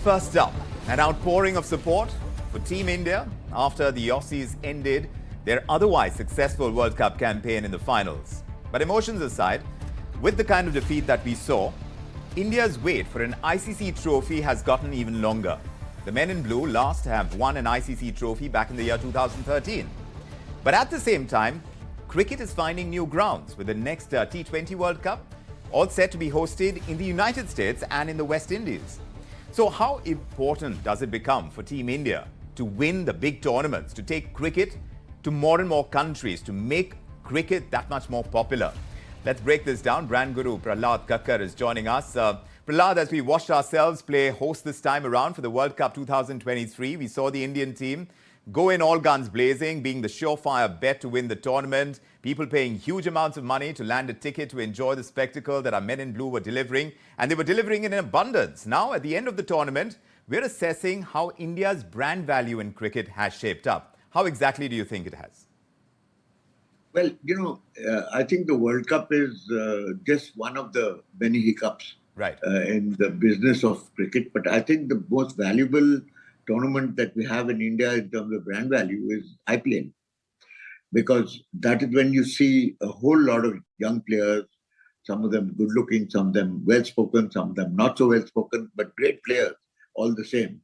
First up, an outpouring of support for Team India after the Aussies ended their otherwise successful World Cup campaign in the finals. But emotions aside, with the kind of defeat that we saw, India's wait for an ICC trophy has gotten even longer. The men in blue last have won an ICC trophy back in the year 2013. But at the same time, cricket is finding new grounds with the next T20 World Cup all set to be hosted in the United States and in the West Indies. So how important does it become for Team India to win the big tournaments, to take cricket to more and more countries, to make cricket that much more popular? Let's break this down. Brand Guru Prahlad Kakkar is joining us. Prahlad, as we watched ourselves play host this time around for the World Cup 2023, we saw the Indian team go in all guns blazing, being the surefire bet to win the tournament. People paying huge amounts of money to land a ticket to enjoy the spectacle that our men in blue were delivering. And they were delivering it in abundance. Now, at the end of the tournament, we're assessing how India's brand value in cricket has shaped up. How exactly do you think it has? Well, I think the World Cup is just one of the many hiccups in the business of cricket. But I think the most valuable tournament that we have in India in terms of brand value is IPL. Because that is when you see a whole lot of young players, some of them good looking, some of them well spoken, some of them not so well spoken, but great players all the same,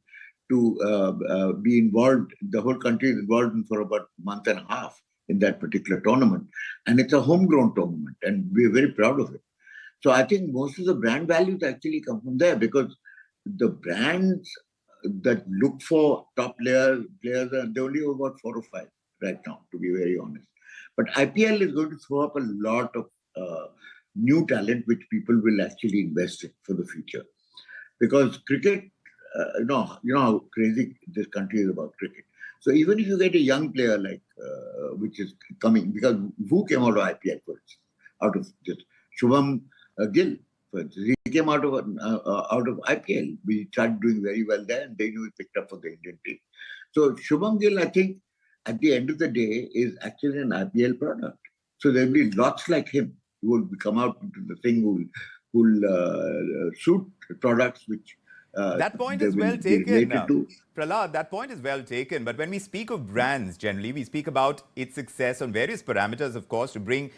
to be involved. The whole country is involved in for about a month and a half in that particular tournament. And it's a homegrown tournament, and we're very proud of it. So I think most of the brand values actually come from there, because the brands that look for top players are they only about 4 or 5 right now, to be very honest. But IPL is going to throw up a lot of new talent which people will actually invest in for the future. Because cricket, you know how crazy this country is about cricket. So even if you get a young player like, which is coming, because who came out of IPL first? Out of just Shubham Gill. He came out of IPL. We started doing very well there, and then he picked up for the Indian team. So Shubham Gill, I think, at the end of the day, is actually an IPL product. So there will be lots like him who will come out into the thing, who will suit products which that point is well taken. Prahlad, that point is well taken. But when we speak of brands, generally, we speak about its success on various parameters, of course, to bring,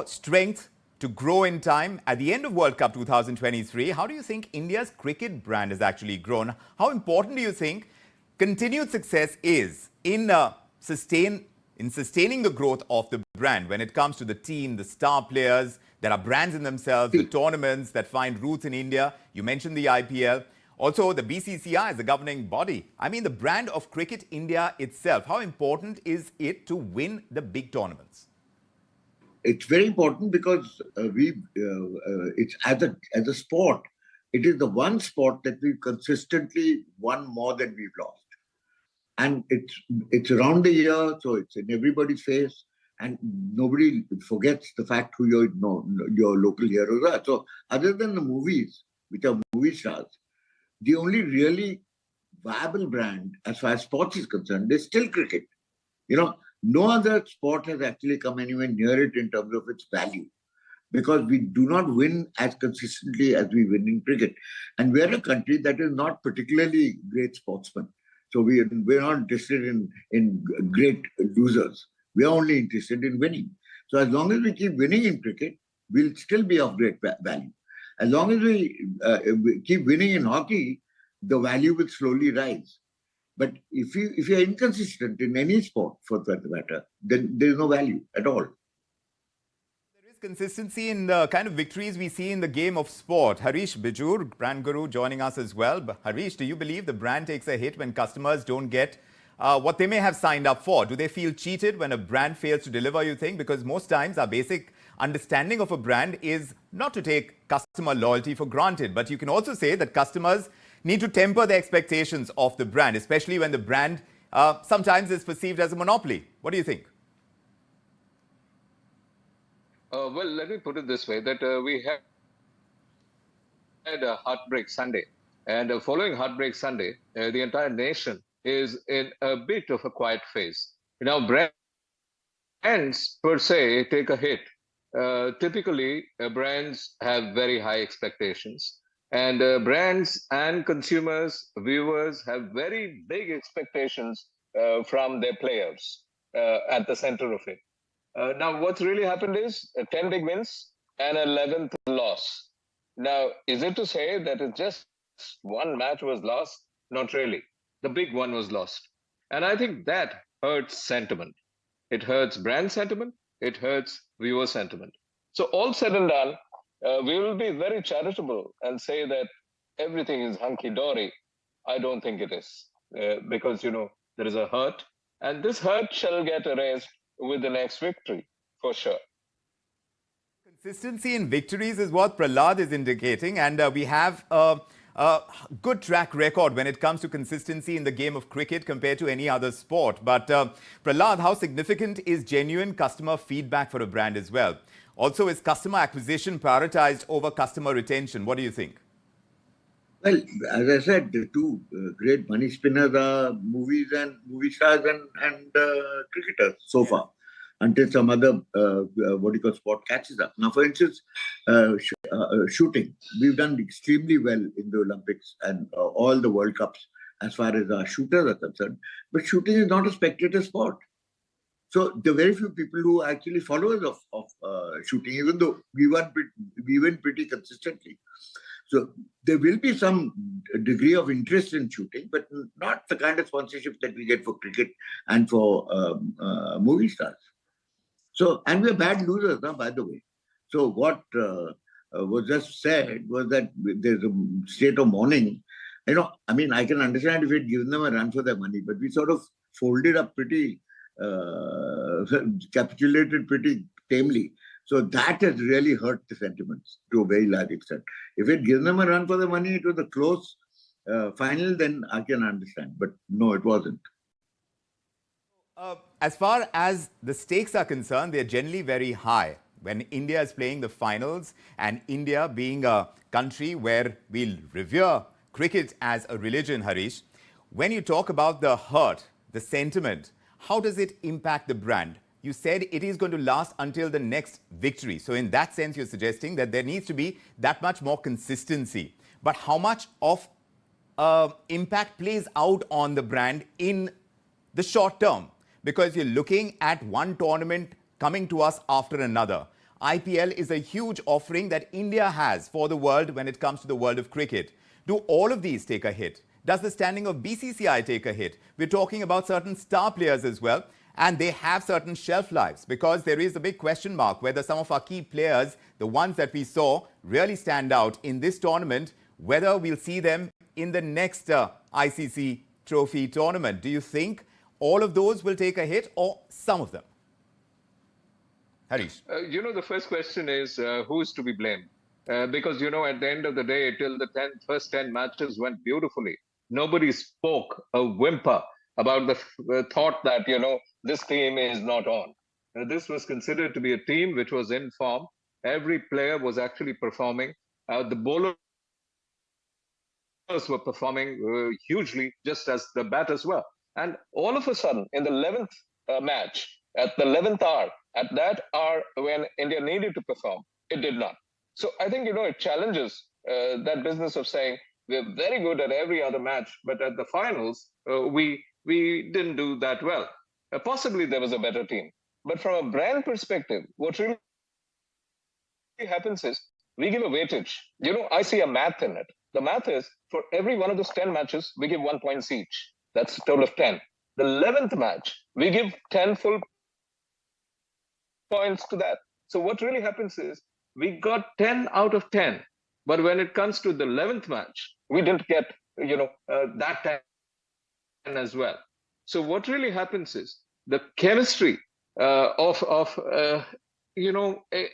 strength to grow in time. At the end of World Cup 2023, how do you think India's cricket brand has actually grown? How important do you think continued success is in sustaining the growth of the brand when it comes to the team, the star players that are brands in themselves, the tournaments that find roots in India? You mentioned the IPL. Also, the BCCI is the governing body. I mean, the brand of Cricket India itself. How important is it to win the big tournaments? It's very important because it's as a sport, it is the one sport that we've consistently won more than we've lost. And it's around the year, so it's in everybody's face, and nobody forgets the fact who your local heroes are. So other than the movies, which are movie stars, the only really viable brand as far as sports is concerned is still cricket. No other sport has actually come anywhere near it in terms of its value, because we do not win as consistently as we win in cricket. And we're a country that is not particularly great sportsmen. So we're not interested in great losers. We are only interested in winning. So as long as we keep winning in cricket, we'll still be of great value. As long as we keep winning in hockey, the value will slowly rise. But if you're inconsistent in any sport, for that matter, then there is no value at all. There is consistency in the kind of victories we see in the game of sport. Harish Bijur, brand guru, joining us as well. But Harish, do you believe the brand takes a hit when customers don't get what they may have signed up for? Do they feel cheated when a brand fails to deliver, you think? Because most times our basic understanding of a brand is not to take customer loyalty for granted. But you can also say that customers need to temper their expectations of the brand, especially when the brand sometimes is perceived as a monopoly. What do you think? Well, let me put it this way, that we had a Heartbreak Sunday. And following Heartbreak Sunday, the entire nation is in a bit of a quiet phase. Brands per se take a hit. Typically, brands have very high expectations. And brands and consumers, viewers have very big expectations from their players at the center of it. Now, what's really happened is 10 big wins and 11th loss. Now, is it to say that it's just one match was lost? Not really. The big one was lost. And I think that hurts sentiment. It hurts brand sentiment. It hurts viewer sentiment. So, all said and done, we will be very charitable and say that everything is hunky dory. I don't think it is because, there is a hurt, and this hurt shall get erased with the next victory for sure. Consistency in victories is what Prahlad is indicating, and we have a good track record when it comes to consistency in the game of cricket compared to any other sport. But Prahlad, how significant is genuine customer feedback for a brand as well? Also, is customer acquisition prioritized over customer retention? What do you think? Well, as I said, the two great money spinners are movies and movie stars and cricketers so far, until some other sport catches up. Now, for instance, shooting. We've done extremely well in the Olympics and all the World Cups as far as our shooters are concerned. But shooting is not a spectator sport. So the very few people who are actually followers of shooting, even though we win pretty consistently. So there will be some degree of interest in shooting, but not the kind of sponsorship that we get for cricket and for movie stars. So, and we're bad losers, by the way. So what was just said was that there's a state of mourning. I can understand if we'd given them a run for their money, but we sort of folded up pretty, capitulated pretty tamely. So that has really hurt the sentiments to a very large extent. If it gives them a run for the money, it was a close final, then I can understand. But no, it wasn't. As far as the stakes are concerned, they're generally very high. When India is playing the finals, and India being a country where we revere cricket as a religion, Harish, when you talk about the hurt, the sentiment, how does it impact the brand? You said it is going to last until the next victory. So in that sense, you're suggesting that there needs to be that much more consistency. But how much of impact plays out on the brand in the short term? Because you're looking at one tournament coming to us after another. IPL is a huge offering that India has for the world when it comes to the world of cricket. Do all of these take a hit? Does the standing of BCCI take a hit? We're talking about certain star players as well. And they have certain shelf lives, because there is a big question mark whether some of our key players, the ones that we saw really stand out in this tournament, whether we'll see them in the next ICC trophy tournament. Do you think all of those will take a hit, or some of them? Harish. The first question is who's to be blamed? Because, at the end of the day, till the first 10 matches went beautifully. Nobody spoke a whimper about the thought that, this team is not on. This was considered to be a team which was in form. Every player was actually performing. The bowlers were performing hugely, just as the batters were. And all of a sudden, in the 11th match, at the 11th hour, at that hour when India needed to perform, it did not. So I think, it challenges that business of saying we're very good at every other match, but at the finals, we didn't do that well. Possibly there was a better team. But from a brand perspective, what really happens is we give a weightage. I see a math in it. The math is for every one of those 10 matches, we give 1 point each. That's a total of 10. The 11th match, we give 10 full points to that. So what really happens is we got 10 out of 10. But when it comes to the 11th match, we didn't get, that 10 as well. So what really happens is the chemistry of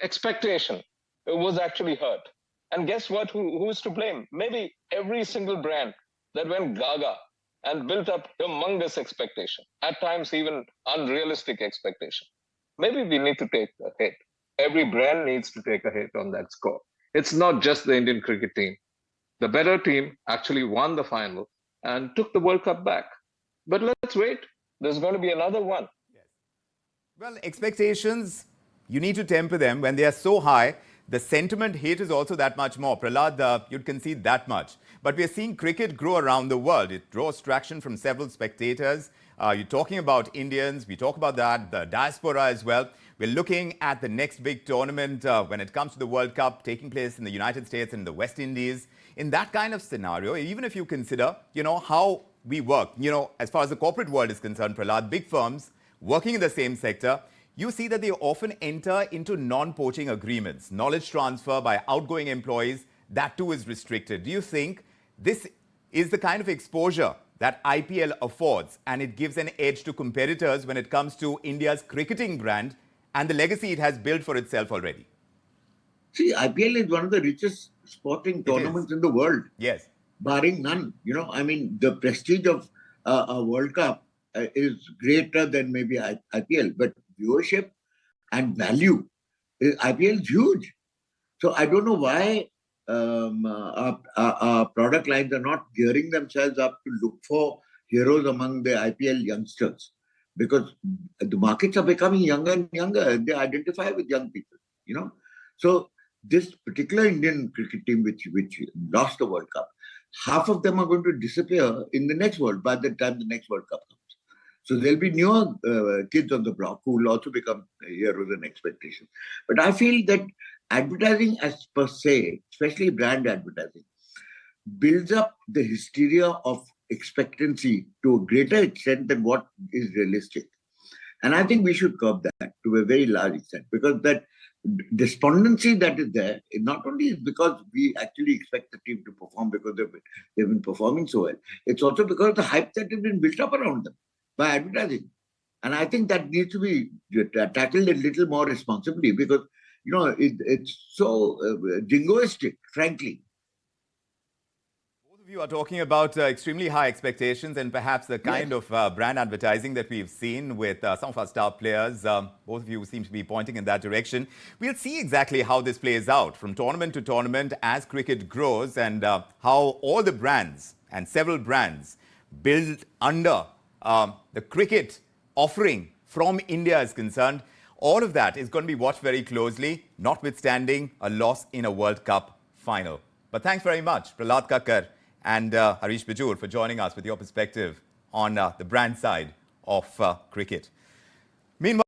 expectation was actually hurt. And guess what? Who's to blame? Maybe every single brand that went gaga and built up humongous expectation, at times even unrealistic expectation. Maybe we need to take a hit. Every brand needs to take a hit on that score. It's not just the Indian cricket team. The better team actually won the final and took the World Cup back. But let's wait. There's going to be another one. Yes. Well, expectations, you need to temper them when they are so high the sentiment hit is also that much more. Prahlad, you'd concede that much. But we're seeing cricket grow around the world. It draws traction from several spectators. You're talking about Indians. We talk about that, the diaspora as well. We're looking at the next big tournament when it comes to the World Cup taking place in the United States and the West Indies. In that kind of scenario, even if you consider, how we work, as far as the corporate world is concerned, Prahlad, big firms working in the same sector, you see that they often enter into non-poaching agreements. Knowledge transfer by outgoing employees, that too is restricted. Do you think this is the kind of exposure that IPL affords and it gives an edge to competitors when it comes to India's cricketing brand and the legacy it has built for itself already? See, IPL is one of the richest sporting tournaments in the world. Yes. Barring none. The prestige of a World Cup is greater than maybe IPL, but viewership and value, IPL is huge. So I don't know why our product lines are not gearing themselves up to look for heroes among the IPL youngsters, because the markets are becoming younger and younger and they identify with young people, So this particular Indian cricket team which lost the World Cup, half of them are going to disappear in the next by the time the next World Cup comes. So there'll be newer kids on the block who will also become heroes and expectations. But I feel that advertising as per se, especially brand advertising, builds up the hysteria of expectancy to a greater extent than what is realistic. And I think we should curb that to a very large extent, because that despondency that is there, it not only is because we actually expect the team to perform because they've been performing so well, it's also because of the hype that has been built up around them by advertising. And I think that needs to be tackled a little more responsibly, because, it's so jingoistic, frankly. Both of you are talking about extremely high expectations and perhaps the kind of brand advertising that we've seen with some of our star players. Both of you seem to be pointing in that direction. We'll see exactly how this plays out from tournament to tournament as cricket grows, and how all the brands and several brands build under the cricket offering from India is concerned. All of that is going to be watched very closely, notwithstanding a loss in a World Cup final. But thanks very much, Prahlad Kakkar and Harish Bajoor, for joining us with your perspective on the brand side of cricket. Meanwhile,